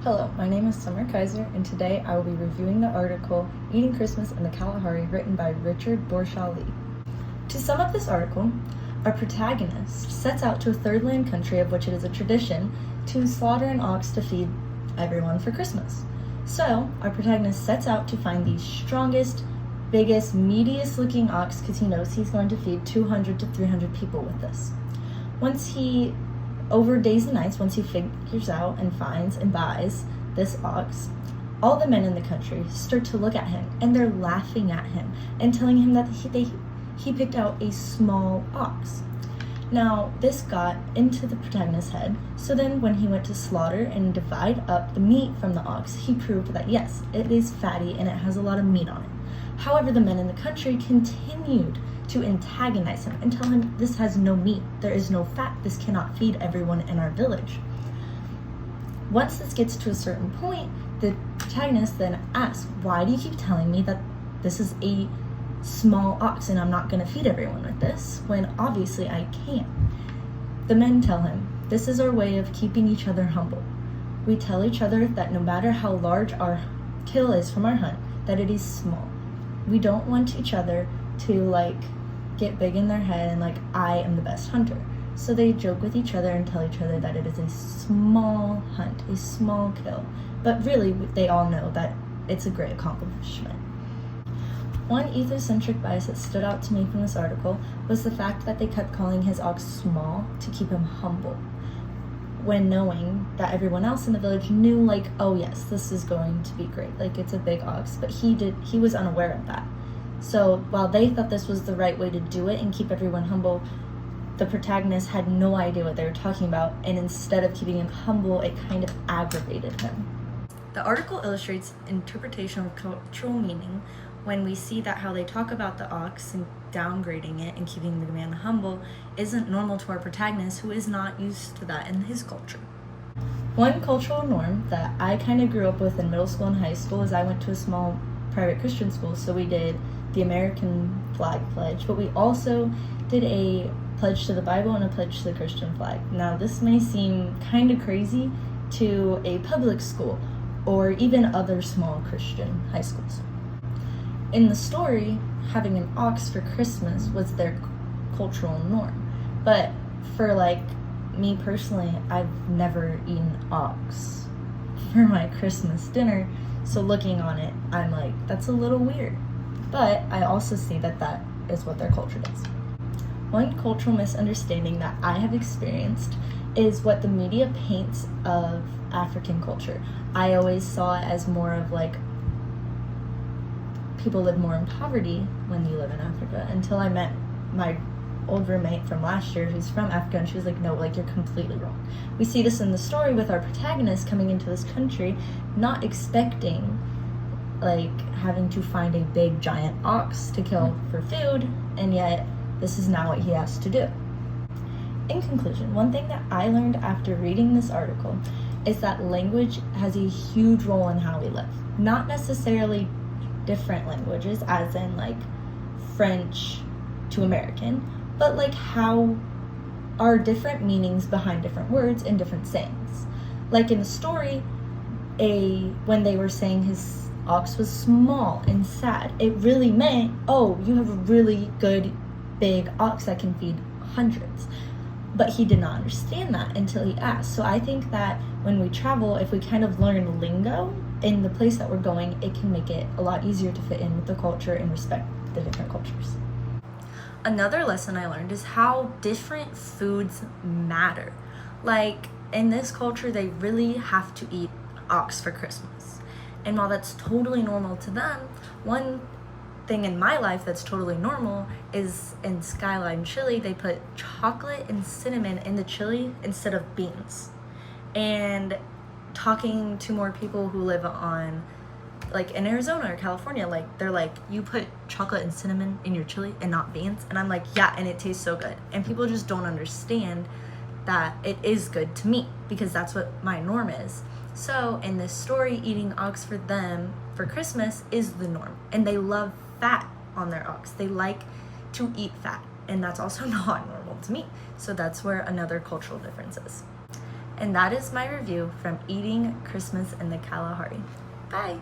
Hello, my name is Summer Kaiser, and today I will be reviewing the article Eating Christmas in the Kalahari written by Richard Borshaw-Lee. To sum up this article, our protagonist sets out to a third land country of which it is a tradition to slaughter an ox to feed everyone for Christmas. So, our protagonist sets out to find the strongest, biggest, meatiest looking ox because he knows he's going to feed 200 to 300 people with this. Over days and nights, once he figures out and finds and buys this ox, all the men in the country start to look at him, and they're laughing at him and telling him that he picked out a small ox. Now, this got into the protagonist's head, so then when he went to slaughter and divide up the meat from the ox, he proved that yes, it is fatty and it has a lot of meat on it. However, the men in the country continued to antagonize him and tell him this has no meat, there is no fat, this cannot feed everyone in our village. Once this gets to a certain point, the protagonist then asks, why do you keep telling me that this is a small ox and I'm not going to feed everyone with this, when obviously I can't? The men tell him, this is our way of keeping each other humble. We tell each other that no matter how large our kill is from our hunt, that it is small. We don't want each other to get big in their head and I am the best hunter. So they joke with each other and tell each other that it is a small hunt, a small kill. But really, they all know that it's a great accomplishment. One egocentric bias that stood out to me from this article was the fact that they kept calling his ox small to keep him humble, when knowing that everyone else in the village knew oh yes, this is going to be great, it's a big ox, but he was unaware of that. So while they thought this was the right way to do it and keep everyone humble, the protagonist had no idea what they were talking about, and instead of keeping him humble, it kind of aggravated him. The article illustrates interpretation of cultural meaning when we see that how they talk about the ox and downgrading it and keeping the man humble isn't normal to our protagonist, who is not used to that in his culture. One cultural norm that I kind of grew up with in middle school and high school is I went to a small private Christian school, so we did the American flag pledge, but we also did a pledge to the Bible and a pledge to the Christian flag. Now, this may seem kind of crazy to a public school or even other small Christian high schools. In the story, having an ox for Christmas was their cultural norm, but for me personally, I've never eaten ox for my Christmas dinner, so looking on it, I'm that's a little weird. But I also see that that is what their culture does. One cultural misunderstanding that I have experienced is what the media paints of African culture. I always saw it as more of people live more in poverty when you live in Africa, until I met my old roommate from last year who's from Africa, and she was no, you're completely wrong. We see this in the story with our protagonist coming into this country, not expecting having to find a big giant ox to kill for food, and yet this is now what he has to do. In conclusion, one thing that I learned after reading this article is that language has a huge role in how we live. Not necessarily different languages, as in French to American, but how are different meanings behind different words and different sayings. In the story, when they were saying his ox was small and sad, it really meant, oh, you have a really good big ox that can feed hundreds. But he did not understand that until he asked. So I think that when we travel, if we kind of learn lingo in the place that we're going, it can make it a lot easier to fit in with the culture and respect the different cultures. Another lesson I learned is how different foods matter. In this culture, they really have to eat ox for Christmas. And while that's totally normal to them, one thing in my life that's totally normal is in Skyline chili, they put chocolate and cinnamon in the chili instead of beans. And talking to more people who live on in Arizona or California, they're you put chocolate and cinnamon in your chili and not beans, and I'm yeah, and it tastes so good. And people just don't understand that it is good to me, because that's what my norm is. So in this story, eating ox for them for Christmas is the norm, and they love fat on their ox. They like to eat fat, and that's also not normal to me. So that's where another cultural difference is. And that is my review from Eating Christmas in the Kalahari. Bye!